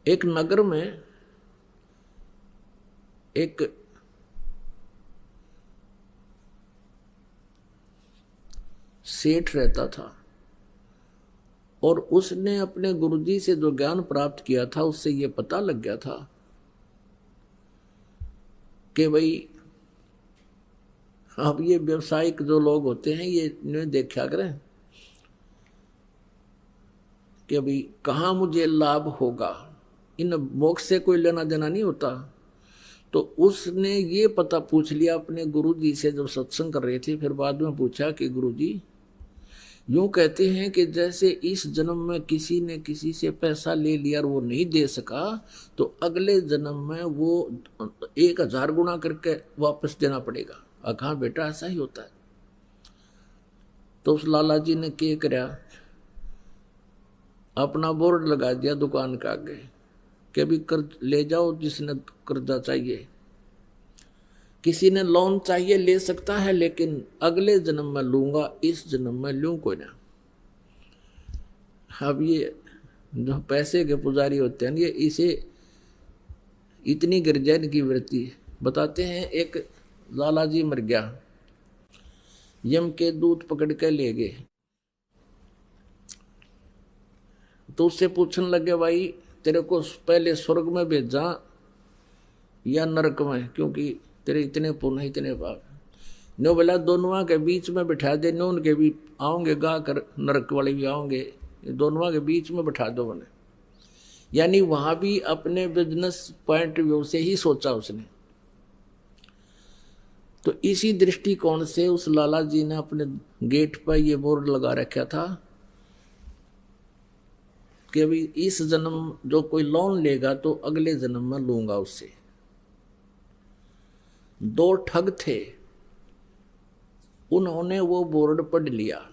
एक नगर में एक सेठ रहता था और उसने अपने गुरुजी से जो ज्ञान प्राप्त किया था उससे ये पता लग गया था कि भाई अब ये व्यवसायिक जो लोग होते हैं ये इन्हें देखा करें कि अभी कहाँ मुझे लाभ होगा, इन मोक्ष से कोई लेना देना नहीं होता। तो उसने ये पता पूछ लिया अपने गुरुजी से जब सत्संग कर रहे थे, फिर बाद में पूछा कि गुरुजी यूं कहते हैं कि जैसे इस जन्म में किसी ने किसी से पैसा ले लिया और वो नहीं दे सका तो अगले जन्म में वो 1000 गुना करके वापस देना पड़ेगा। कहा बेटा ऐसा ही होता है। तो उस लाला जी ने क्या कराया, अपना बोर्ड लगा दिया दुकान के आगे कि अभी कर्ज ले जाओ, जिसने कर्जा चाहिए, किसी ने लोन चाहिए ले सकता है, लेकिन अगले जन्म में लूंगा, इस जन्म में लूं कोई ना। अब ये जो पैसे के पुजारी होते हैं ये इसे इतनी गिरजैन की वृत्ति बताते हैं। एक लाला जी मर गया, यम के दूत पकड़ के ले गए तो उससे पूछने लगे भाई तेरे को पहले स्वर्ग में भेजा या नरक में, क्योंकि तेरे इतने पुण्य इतने पाप। नो बोला दोनों के बीच में बिठा दे, नो उनके भी आओगे गा कर, नरक वाले भी आओगे, दोनों के बीच में बिठा दो मैंने। यानी वहां भी अपने बिजनेस पॉइंट व्यू से ही सोचा उसने। तो इसी दृष्टिकोण से उस लाला जी ने अपने गेट पर ये बोर्ड लगा रखा था कि अभी इस जन्म जो कोई लोन लेगा तो अगले जन्म में लूंगा उससे। 2 ठग थे, उन्होंने वो बोर्ड पढ़ लिया,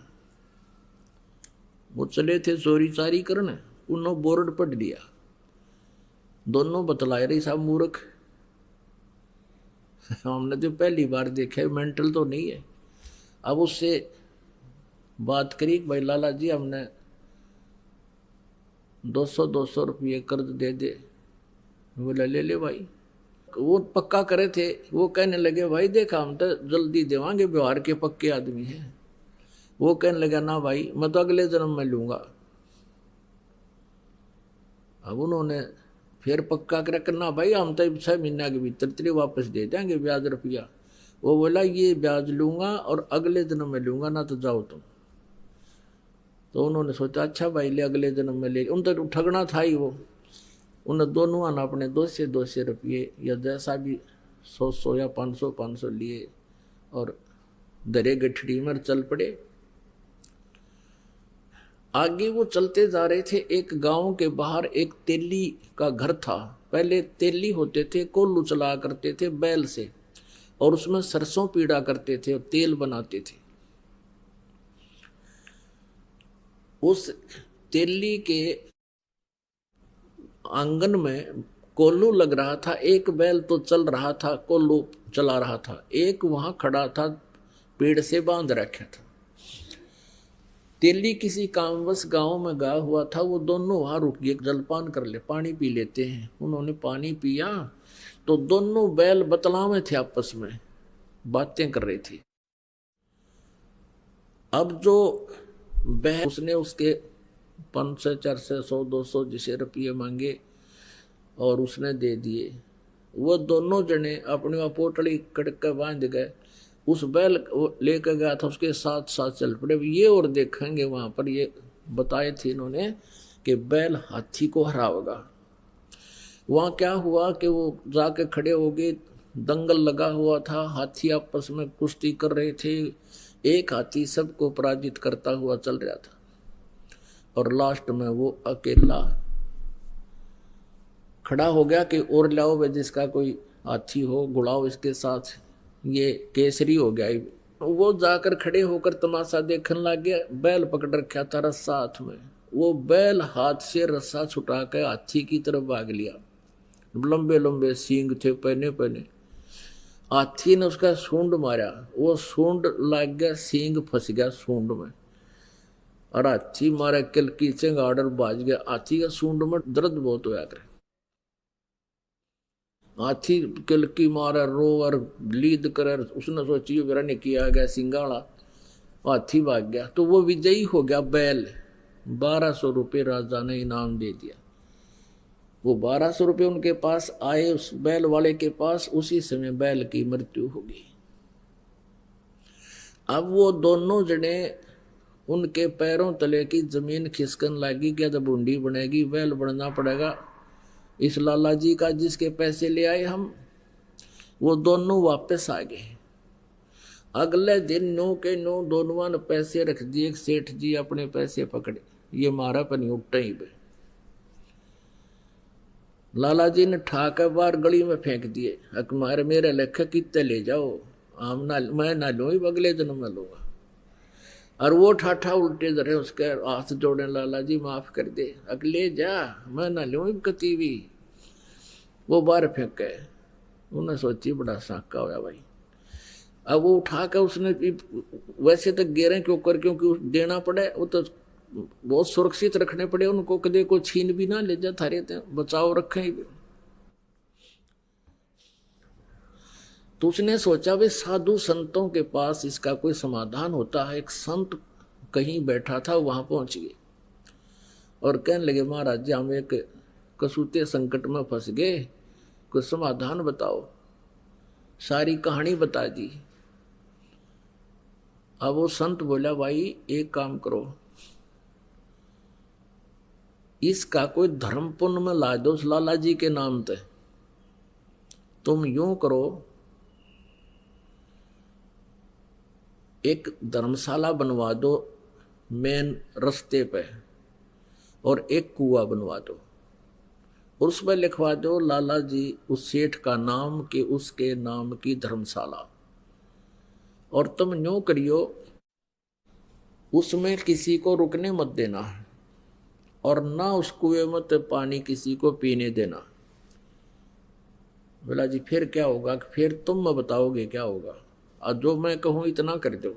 वो चले थे चोरी चारी करने, उन्होंने बोर्ड पढ़ लिया। दोनों बतलाए रही साहब मूर्ख, हमने तो पहली बार देखा है, मेंटल तो नहीं है। अब उससे बात करी भाई लाला जी हमने 200 रुपये कर्ज दे दे। बोला ले ले भाई। वो पक्का करे थे, वो कहने लगे भाई देखा हम तो जल्दी देवांगे, व्यवहार के पक्के आदमी हैं। वो कहने लगा ना भाई मैं तो अगले जन्म में लूंगा। अब उन्होंने फिर पक्का कर करना भाई हम तो 6 महीने के भीतर तेरे वापस दे देंगे ब्याज रुपया। वो बोला ये ब्याज लूंगा और अगले जन्म में लूंगा, ना तो जाओ तुम। तो उन्होंने सोचा अच्छा भाई ले अगले जन्म में ले, उन तो ठगना था ही वो। उन दोनों ने अपने 200 रुपये या जैसा भी 100 या 500 लिए और दरे गठड़ी में चल पड़े। आगे वो चलते जा रहे थे, एक गांव के बाहर एक तेली का घर था। पहले तेली होते थे, कोल्लू चला करते थे बैल से, और उसमें सरसों पीड़ा करते थे और तेल बनाते थे। उस तेली के आंगन में कोल्लू लग रहा था, एक बैल तो चल रहा था, कोल्लू चला रहा था, एक वहां खड़ा था पेड़ से बांध रखा था। तेली किसी कामवश गांव में गया हुआ था, वो दोनों वहां रुक गए, जलपान कर ले, पानी पी लेते हैं। उन्होंने पानी पिया तो दोनों बैल बतलावे थे, आपस में बातें कर रहे थे। अब जो बैल उसने उसके 500 400 100 200 जिसे रुपये मांगे और उसने दे दिए। वो दोनों जने अपनी वहाँ पोटली कटक के बांध गए, उस बैल लेकर गया था उसके साथ साथ चल पड़े। ये और देखेंगे वहां पर ये बताए थे इन्होंने कि बैल हाथी को हराएगा। वहां क्या हुआ कि वो जाके खड़े हो गए, दंगल लगा हुआ था, हाथी आपस में कुश्ती कर रहे थे, एक हाथी सबको पराजित करता हुआ चल रहा था और लास्ट में वो अकेला खड़ा हो गया कि और लाओ भाई जिसका कोई हाथी हो गुड़ाओ इसके साथ, ये केसरी हो गया। वो जाकर खड़े होकर तमाशा देखने लग गया। बैल पकड़ रखा था रस्सा हाथ में, वो बैल हाथ से रस्सा छुटा कर हाथी की तरफ भाग लिया। लंबे लंबे सींग थे पहने पहने। हाथी ने उसका सूंड मारा, वो सूंड लग गया, सींग फंस गया सूंड में और हाथी मारा किल की चिंगाड़ बाज गया। हाथी का सूंड में दर्द बहुत होया करे। हाथी किलकी मारे रो और लीद करे, उसने सोची मेरा ने किया गया सिंगाड़ा, हाथी भाग गया। तो वो विजयी हो गया बैल। 1200 रुपये राजा ने इनाम दे दिया। वो 1200 रुपये उनके पास आए, उस बैल वाले के पास, उसी समय बैल की मृत्यु हो गई। अब वो दोनों जने उनके पैरों तले की जमीन खिसकन लगी, क्या जब बूंदी बनेगी, बैल बनना पड़ेगा इस लाला जी का जिसके पैसे ले आए हम। वो दोनों वापस आ गए। अगले दिन 9 के 9 दोनों ने पैसे रख दिए। सेठ जी अपने पैसे पकड़े, ये मारा पनी उठा ही पे। लाला जी ने ठाकर बार गली में फेंक दिए। अकमार मेरे लेखे कितने ले जाओ, आम ना मैं ना लू, अगले दिन में लूंगा। और वो ठाठा उल्टे धरे, उसके हाथ जोड़े, लाला जी माफ कर दे, अगले जा, मैं ना लू कती भी। वो बाहर फेंक गए। उन्हें सोची बड़ा साका होया भाई। अब वो उठा कर उसने, वैसे तो गिरे क्यों कर, क्योंकि देना पड़े, वो तो बहुत सुरक्षित रखने पड़े उनको, कदे को छीन भी ना ले जा, थारे थे बचाव रखे। तो उसने सोचा भाई साधु संतों के पास इसका कोई समाधान होता है। एक संत कहीं बैठा था, वहां पहुंच गए और कहने लगे महाराज जी हम एक कसूते संकट में फंस गए, कोई समाधान बताओ। सारी कहानी बता दी। अब वो संत बोला भाई एक काम करो, इसका कोई धर्म पुण्य में ला दो लाला जी के नाम पे। तुम यूं करो, एक धर्मशाला बनवा दो मेन रास्ते पे, और एक कुआं बनवा दो, और उस पर लिखवा दो लाला जी उस सेठ का नाम के उसके नाम की धर्मशाला। और तुम यूं करियो, उसमें किसी को रुकने मत देना, और ना उस कुएं में तो पानी किसी को पीने देना। बोला जी फिर क्या होगा? फिर तुम बताओगे क्या होगा, और जो मैं कहूँ इतना कर दो।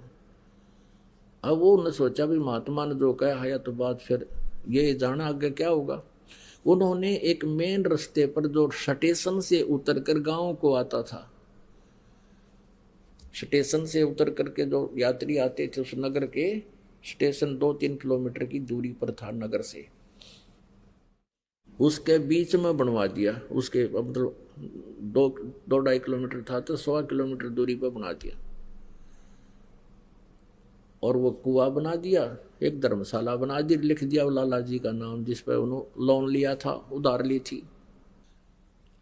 अब वो उन्होंने सोचा भी महात्मा ने जो कहा है तो बात फिर ये जाना आगे क्या होगा। उन्होंने एक मेन रास्ते पर जो स्टेशन से उतरकर गांव को आता था, स्टेशन से उतर करके जो यात्री आते थे उस नगर के, स्टेशन 2-3 किलोमीटर की दूरी पर था नगर से, उसके बीच में बनवा दिया। उसके मतलब 2-2.5 किलोमीटर था तो 100 किलोमीटर दूरी पर बना दिया। और वो कुआं बना दिया, एक धर्मशाला बना दी, लिख दिया लाला जी का नाम जिस पर उन्होंने लोन लिया था, उधार ली थी।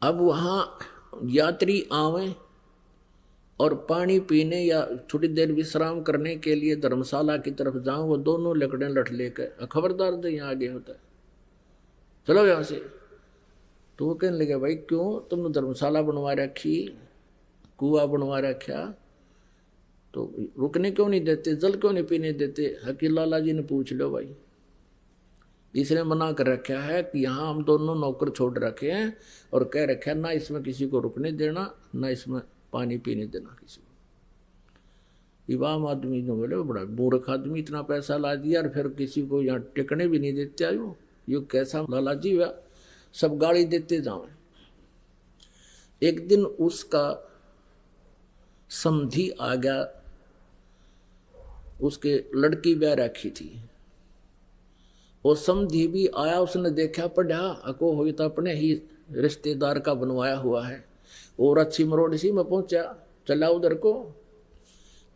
अब वहाँ यात्री आवे और पानी पीने या थोड़ी देर विश्राम करने के लिए धर्मशाला की तरफ जाऊं, वो दोनों लकड़े लठ लेकर खबरदार दे यहाँ आगे होता है, चलो यहाँ से। तो वो कहने लगे भाई क्यों, तुमने धर्मशाला बनवा रखी, कुआं बनवा रखा, तो रुकने क्यों नहीं देते, जल क्यों नहीं पीने देते? हकीम लाला जी ने पूछ लो भाई, इसने मना कर रखा है कि यहाँ हम दोनों नौकर छोड़ रखे हैं, और कह रखा है ना इसमें किसी को रुकने देना, ना इसमें पानी पीने देना किसी को। इवाम आदमी ने बोले बड़ा मूर्ख आदमी, इतना पैसा ला दिया और फिर किसी को यहाँ टिकने भी नहीं देते। आयो यो कैसा लाला जी हुआ, सब गाड़ी देते जाओ। एक दिन उसका समधी आ गया, उसके लड़की ब्याह रखी थी, वो समधी भी आया, उसने देखा पढ़ा अको हो तो अपने ही रिश्तेदार का बनवाया हुआ है, और अच्छी मरोड़ सी में पहुंचा, चला उधर को।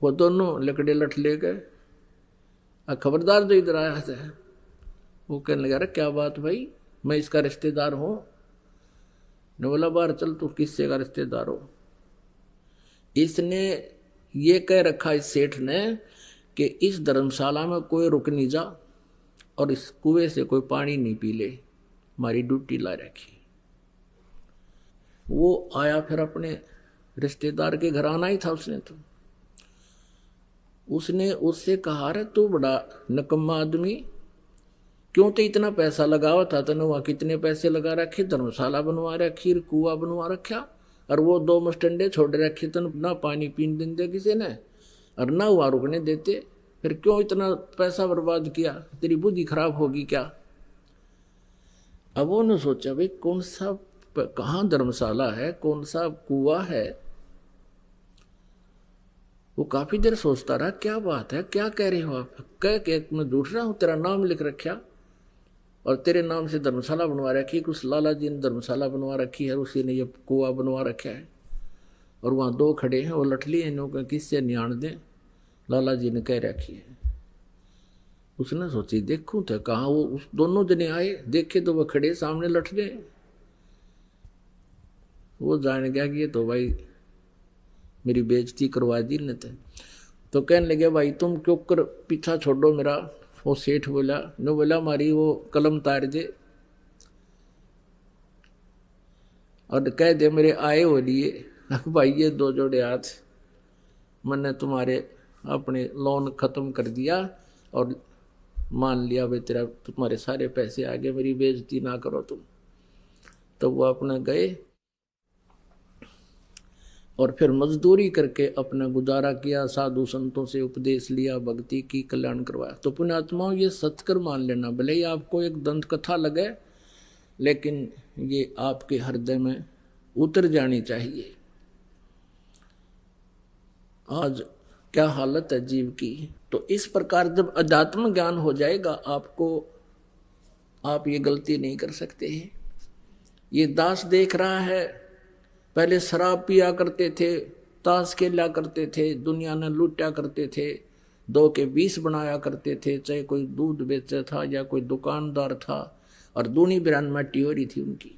वो दोनों लकड़े लठ ले गए, खबरदार जो इधर आया था। वो कहने लगा क्या बात भाई, मैं इसका रिश्तेदार हूं। ने बोला बाहर चल, तू किससे का रिश्तेदार हो? इसने ये कह रखा इस सेठ ने कि इस धर्मशाला में कोई रुक नहीं जा, और इस कुएं से कोई पानी नहीं पी ले, हमारी ड्यूटी ला रखी। वो आया फिर अपने रिश्तेदार के घर आना ही था उसने, तो उसने उससे कहा रे तू बड़ा नकम्मा आदमी, क्यों तो इतना पैसा लगावा था, तने वहां कितने पैसे लगा रखे, धर्मशाला बनवा रखी, कुआं बनवा रखा, और वो 2 मस्टंडे छोड़ रखे, तन ना पानी पीने देते किसी ने, और ना वहां रुकने देते, फिर क्यों इतना पैसा बर्बाद किया, तेरी बुद्धि खराब होगी क्या? अब उन्होंने सोचा भाई कौन सा कहाँ धर्मशाला है, कौन सा कुआं है। वो काफी देर सोचता रहा, क्या बात है, क्या कह रहे हो आप। कह के मैं झूठ रहा हूं, तेरा नाम लिख रखा और तेरे नाम से धर्मशाला बनवा रखी है, कुछ लाला जी ने धर्मशाला बनवा रखी है, उसी ने ये कुआं बनवा रखा है। और वहां दो खड़े हैं, वो लठली हैं, किससे न्याण दे, लाला जी ने कह रखी है। उसने सोची देखूं तो कहा, वो उस दोनों जने आए, देखे तो वो खड़े सामने लठले। वो जान गया कि ये तो भाई मेरी बेइज्जती करवा दी ने। तो कहने लगे, भाई तुम क्यों कर पीछा छोड़ो मेरा। वो सेठ बोला, नो बोला मारी वो कलम तार दे और कह दे मेरे आए हो लिए। भाई ये दो जोड़े हाथ, मैंने तुम्हारे अपने लोन खत्म कर दिया और मान लिया भाई तेरा तुम्हारे सारे पैसे आ गए, मेरी बेइज्जती ना करो तुम। तो वो अपना गए और फिर मजदूरी करके अपना गुजारा किया, साधु संतों से उपदेश लिया, भक्ति की, कल्याण करवाया। तो पुण्यात्माओं ये सत्कर मान लेना, भले ही आपको एक दंत कथा लगे लेकिन ये आपके हृदय में उतर जानी चाहिए। आज क्या हालत है जीव की। तो इस प्रकार जब अध्यात्म ज्ञान हो जाएगा आपको, आप ये गलती नहीं कर सकते हैं। ये दास देख रहा है, पहले शराब पिया करते थे, ताश खेला करते थे, दुनिया ने लूटा करते थे, 2 के 20 बनाया करते थे, चाहे कोई दूध बेचा था या कोई दुकानदार था, और दूनी बिरान मट्टी हो रही थी उनकी।